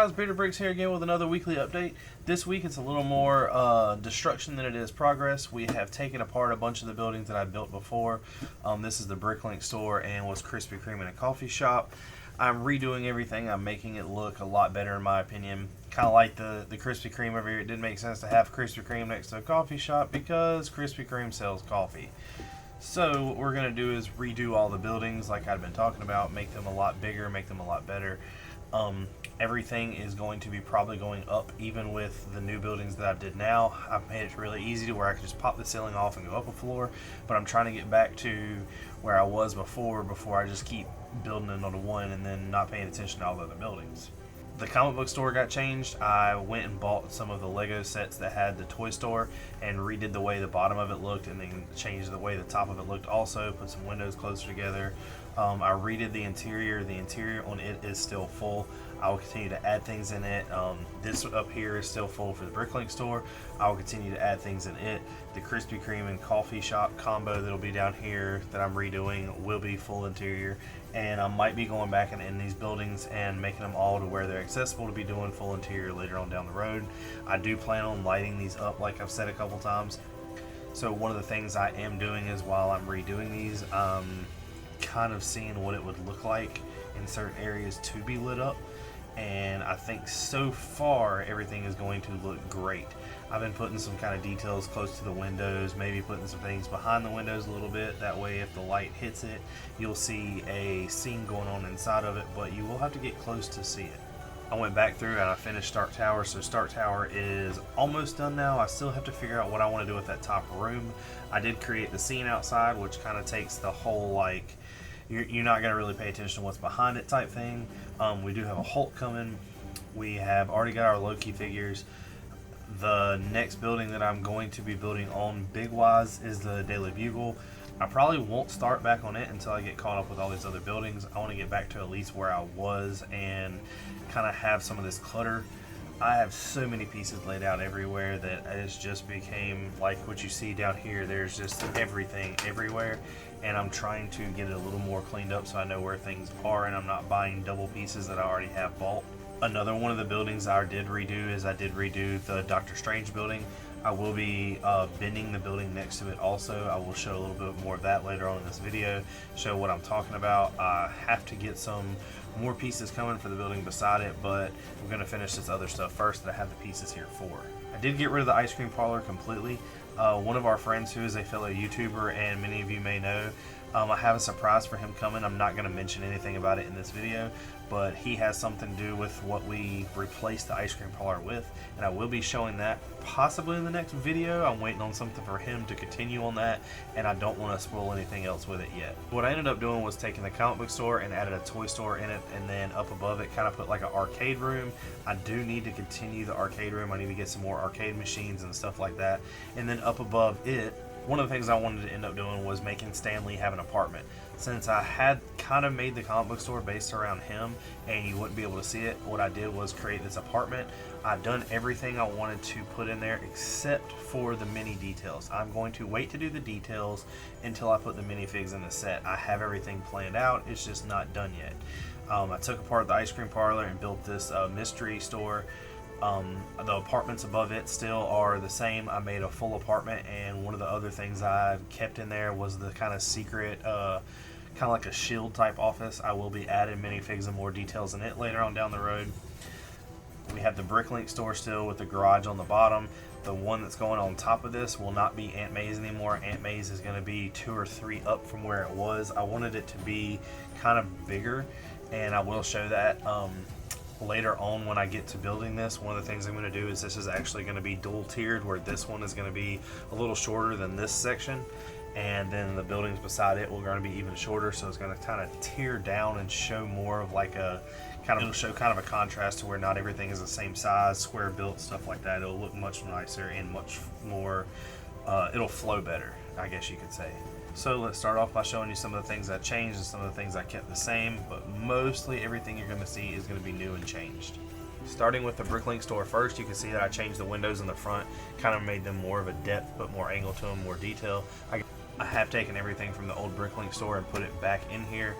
guys, Bearded Brix here again with another weekly update. This week it's a little more destruction than it is progress. We have taken apart a bunch of the buildings that I built before. This is the Bricklink Store and was Krispy Kreme and a coffee shop. I'm redoing everything. I'm making it look a lot better in my opinion. Kind of like the Krispy Kreme over here. It didn't make sense to have Krispy Kreme next to a coffee shop because Krispy Kreme sells coffee. So what we're going to do is redo all the buildings like I've been talking about, make them a lot bigger, make them a lot better. Everything is going to be probably going up even with the new buildings that I did now. I've made it really easy to where I can just pop the ceiling off and go up a floor, but I'm trying to get back to where I was before I just keep building it on one and then not paying attention to all the other buildings. The comic book store got changed. I went and bought some of the Lego sets that had the toy store and redid the way the bottom of it looked and then changed the way the top of it looked also, put some windows closer together. I redid the interior. The interior on it is still full. I will continue to add things in it. This up here is still full for the Bricklink store. I will continue to add things in it. The Krispy Kreme and coffee shop combo that will be down here that I'm redoing will be full interior. And I might be going back and in these buildings and making them all to where they're accessible to be doing full interior later on down the road. I do plan on lighting these up like I've said a couple times. So one of the things I am doing is while I'm redoing these, kind of seeing what it would look like in certain areas to be lit up. And I think so far everything is going to look great. I've been putting some kind of details close to the windows, maybe putting some things behind the windows a little bit. That way if the light hits it, you'll see a scene going on inside of it, but you will have to get close to see it. I went back through and I finished Stark Tower, so Stark Tower is almost done now. I still have to figure out what I want to do with that top room. I did create the scene outside, which kind of takes the whole like, you're not going to really pay attention to what's behind it type thing. We do have a Hulk coming. We have already got our Loki figures. The next building that I'm going to be building on big-wise is the Daily Bugle. I probably won't start back on it until I get caught up with all these other buildings. I want to get back to at least where I was and kind of have some of this clutter. I have so many pieces laid out everywhere that it's just became like what you see down here. There's just everything everywhere, and I'm trying to get it a little more cleaned up so I know where things are and I'm not buying double pieces that I already have bought. Another one of the buildings I did redo is I did redo the Doctor Strange building. I will be bending the building next to it also. I will show a little bit more of that later on in this video, show what I'm talking about. I have to get some more pieces coming for the building beside it, but I'm going to finish this other stuff first that I have the pieces here for. I did get rid of the ice cream parlor completely. One of our friends who is a fellow YouTuber and many of you may know, I have a surprise for him coming. I'm not going to mention anything about it in this video, but he has something to do with what we replaced the ice cream parlor with, and I will be showing that possibly in the next video. I'm waiting on something for him to continue on that, and I don't want to spoil anything else with it yet. What I ended up doing was taking the comic book store and added a toy store in it, and then up above it kind of put like an arcade room. I do need to continue the arcade room. I need to get some more arcade machines and stuff like that. And then up above it, one of the things I wanted to end up doing was making Stan Lee have an apartment. Since I had kind of made the comic book store based around him and you wouldn't be able to see it, what I did was create this apartment. I've done everything I wanted to put in there except for the mini details. I'm going to wait to do the details until I put the minifigs in the set. I have everything planned out, it's just not done yet. I took apart the ice cream parlor and built this mystery store. The apartments above it still are the same. I made a full apartment, and one of the other things I kept in there was the kind of secret, kind of like a shield type office. I will be adding minifigs and more details in it later on down the road. We have the Bricklink store still with the garage on the bottom. The one that's going on top of this will not be Aunt May's anymore. Aunt May's is going to be 2 or 3 up from where it was. I wanted it to be kind of bigger, and I will show that later on when I get to building this. One of the things I'm going to do is this is actually going to be dual tiered, where this one is going to be a little shorter than this section, and then the buildings beside it will going to be even shorter, so it's going to kind of tear down and show more of like a it'll show kind of a contrast to where not everything is the same size, square built, stuff like that. It'll look much nicer and much more it'll flow better, I guess you could say. So let's start off by showing you some of the things I changed and some of the things I kept the same, but mostly everything you're going to see is going to be new and changed. Starting with the Bricklink store first, you can see that I changed the windows in the front, kind of made them more of a depth, but more angle to them, more detail. I have taken everything from the old Bricklink store and put it back in here.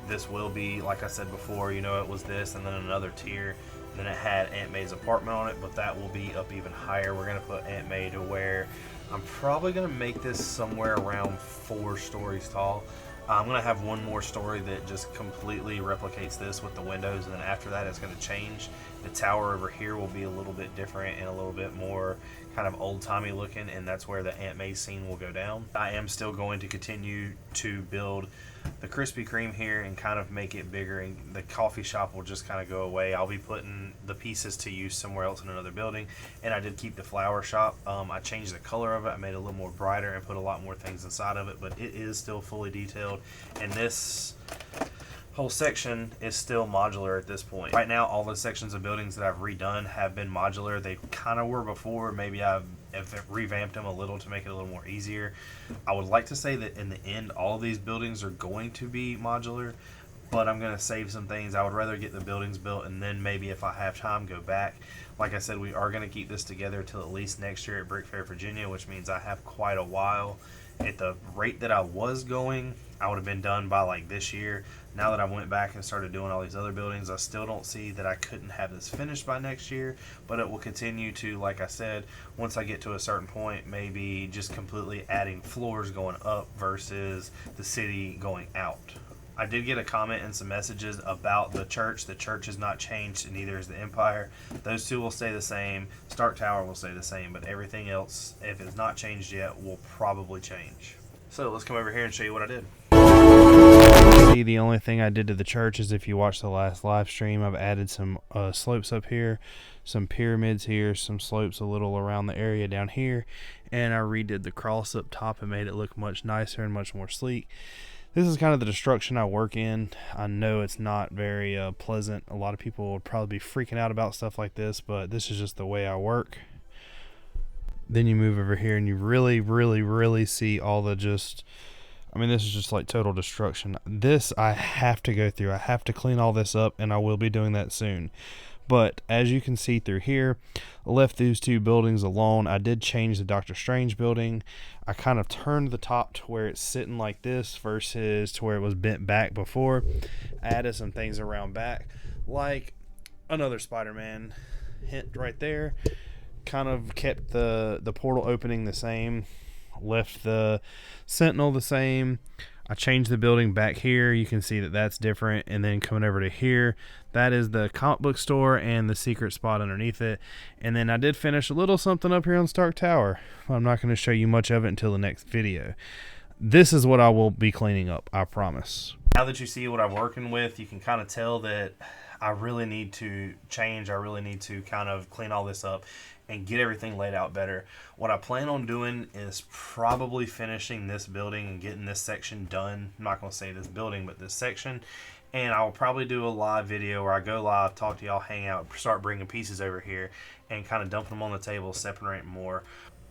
This will be, like I said before, you know, it was this and then another tier. Then it had Aunt May's apartment on it, but that will be up even higher. We're gonna put Aunt May to where I'm probably gonna make this somewhere around 4 stories tall. I'm gonna have one more story that just completely replicates this with the windows, and then after that it's gonna change. The tower over here will be a little bit different and a little bit more kind of old-timey looking, and that's where the Aunt May scene will go down. I am still going to continue to build the Krispy Kreme here and kind of make it bigger, and the coffee shop will just kind of go away. I'll be putting the pieces to use somewhere else in another building, and I did keep the flower shop. I changed the color of it. I made it a little more brighter and put a lot more things inside of it, but it is still fully detailed, and this whole section is still modular at this point. Right now, all the sections of buildings that I've redone have been modular. They kind of were before. Maybe I've revamped them a little to make it a little more easier. I would like to say that in the end, all of these buildings are going to be modular, but I'm going to save some things. I would rather get the buildings built and then maybe if I have time, go back. Like I said, we are going to keep this together till at least next year at Brick Fair, Virginia, which means I have quite a while. At the rate that I was going, I would have been done by like this year. Now that I went back and started doing all these other buildings, I still don't see that I couldn't have this finished by next year, but it will continue to, like I said, once I get to a certain point, maybe just completely adding floors going up versus the city going out. I did get a comment and some messages about the church. The church has not changed, and neither is the Empire. Those two will stay the same. Stark Tower will stay the same, but everything else, if it's not changed yet, will probably change. So let's come over here and show you what I did. See, the only thing I did to the church is if you watch the last live stream, I've added some slopes up here, some pyramids here, some slopes a little around the area down here, and I redid the cross up top and made it look much nicer and much more sleek. This is kind of the destruction I work in. I know it's not very pleasant. A lot of people would probably be freaking out about stuff like this, but this is just the way I work. Then you move over here and you really see all the just, I mean, this is just like total destruction. This I have to go through. I have to clean all this up, and I will be doing that soon. But as you can see through here, I left these two buildings alone. I did change the Doctor Strange building. I kind of turned the top to where it's sitting like this versus to where it was bent back before. I added some things around back, like another Spider-Man hint right there. Kind of kept the portal opening the same. Left the Sentinel the same. I changed the building back here. You can see that that's different. And then coming over to here, that is the comic book store and the secret spot underneath it. And then I did finish a little something up here on Stark Tower. I'm not going to show you much of it until the next video. This is what I will be cleaning up, I promise. Now that you see what I'm working with, you can kind of tell that I really need to change. I really need to kind of clean all this up and get everything laid out better. What I plan on doing is probably finishing this building and getting this section done. I'm not going to say this building, but this section. And I'll probably do a live video where I go live, talk to y'all, hang out, start bringing pieces over here and kind of dumping them on the table, separating more.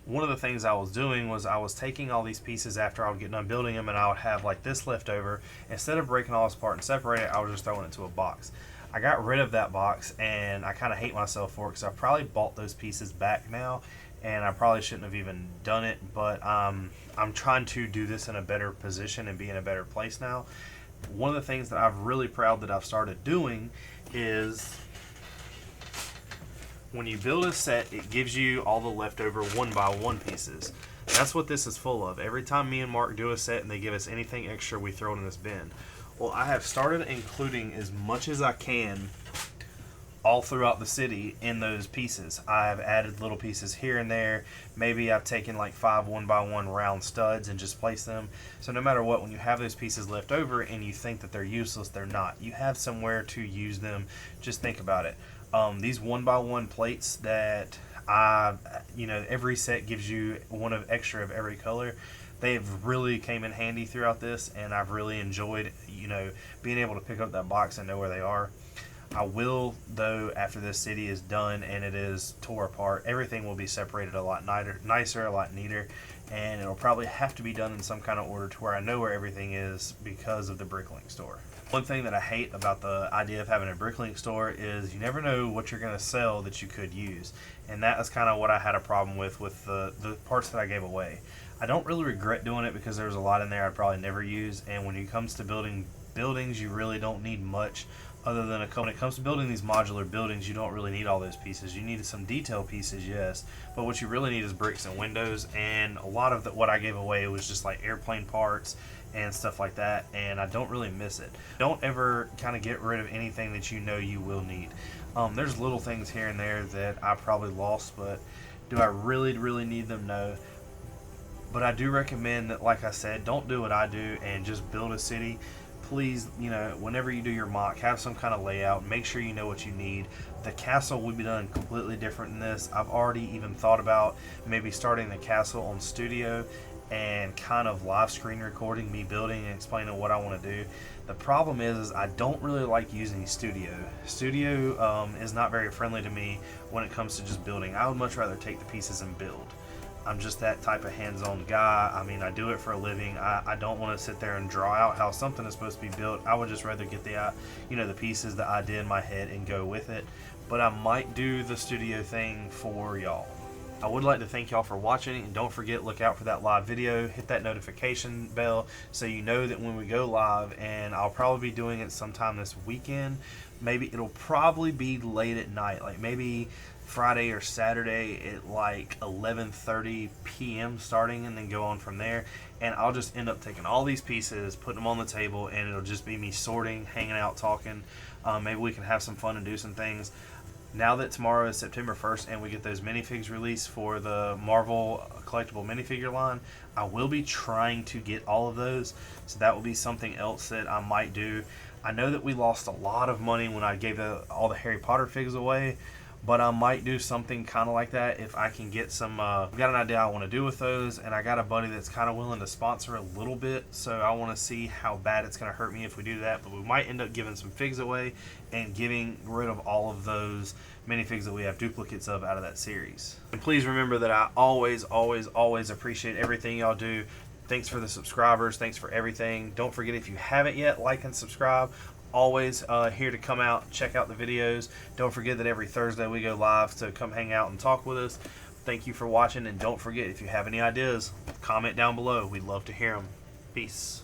One of the things I was doing was I was taking all these pieces after I would get done building them, and I would have like this left over. Instead of breaking all this apart and separating it, I was just throwing it into a box. I got rid of that box, and I kind of hate myself for it because I probably bought those pieces back now, and I probably shouldn't have even done it, but I'm trying to do this in a better position and be in a better place now. One of the things that I'm really proud that I've started doing is when you build a set, it gives you all the leftover 1x1 pieces. That's what this is full of. Every time me and Mark do a set and they give us anything extra, we throw it in this bin. Well, I have started including as much as I can all throughout the city in those pieces. I've added little pieces here and there. Maybe I've taken like 5 1x1 round studs and just placed them. So no matter what, when you have those pieces left over and you think that they're useless, they're not. You have somewhere to use them. Just think about it. These 1x1 plates that every set gives you one of extra of every color. They've really came in handy throughout this, and I've really enjoyed, being able to pick up that box and know where they are. I will, though, after this city is done and it is tore apart, everything will be separated a lot nicer, a lot neater, and it'll probably have to be done in some kind of order to where I know where everything is because of the Bricklink Store. One thing that I hate about the idea of having a Bricklink Store is you never know what you're going to sell that you could use, and that is kind of what I had a problem with the parts that I gave away. I don't really regret doing it because there's a lot in there I'd probably never use, and when it comes to building buildings, you really don't need much other than a couple. When it comes to building these modular buildings, you don't really need all those pieces. You need some detail pieces, yes, but what you really need is bricks and windows. And a lot of what I gave away was just like airplane parts and stuff like that, and I don't really miss it. Don't ever kind of get rid of anything that you know you will need. There's little things here and there that I probably lost, but do I really need them? No. But I do recommend that, like I said, don't do what I do and just build a city. Please, you know, whenever you do your mock, have some kind of layout. Make sure you know what you need. The castle will be done completely different than this. I've already even thought about maybe starting the castle on Studio and kind of live screen recording me building and explaining what I want to do. The problem is I don't really like using Studio. Studio is not very friendly to me when it comes to just building. I would much rather take the pieces and build. I'm just that type of hands-on guy. I mean, I do it for a living. I don't want to sit there and draw out how something is supposed to be built. I would just rather get the, you know, the pieces, the idea in my head and go with it. But I might do the Studio thing for y'all. I would like to thank y'all for watching, and don't forget, look out for that live video. Hit that notification bell so you know that when we go live, and I'll probably be doing it sometime this weekend. Maybe it'll probably be late at night, like maybe Friday or Saturday at like 11:30 p.m. starting, and then go on from there. And I'll just end up taking all these pieces, putting them on the table, and it'll just be me sorting, hanging out, talking. Maybe we can have some fun and do some things. Now that tomorrow is September 1st and we get those minifigs released for the Marvel collectible minifigure line, I will be trying to get all of those. So that will be something else that I might do. I know that we lost a lot of money when I gave all the Harry Potter figs away, but I might do something kind of like that if I can get some. I've got an idea I want to do with those, and I got a buddy that's kind of willing to sponsor a little bit, so I want to see how bad it's going to hurt me if we do that. But we might end up giving some figs away and getting rid of all of those minifigs that we have duplicates of out of that series. And please remember that I always appreciate everything y'all do. Thanks for the subscribers. Thanks for everything. Don't forget, if you haven't yet, like and subscribe. Always here to come out, check out the videos. Don't forget that every Thursday we go live, so come hang out and talk with us. Thank you for watching, and don't forget, if you have any ideas, comment down below. We'd love to hear them. Peace.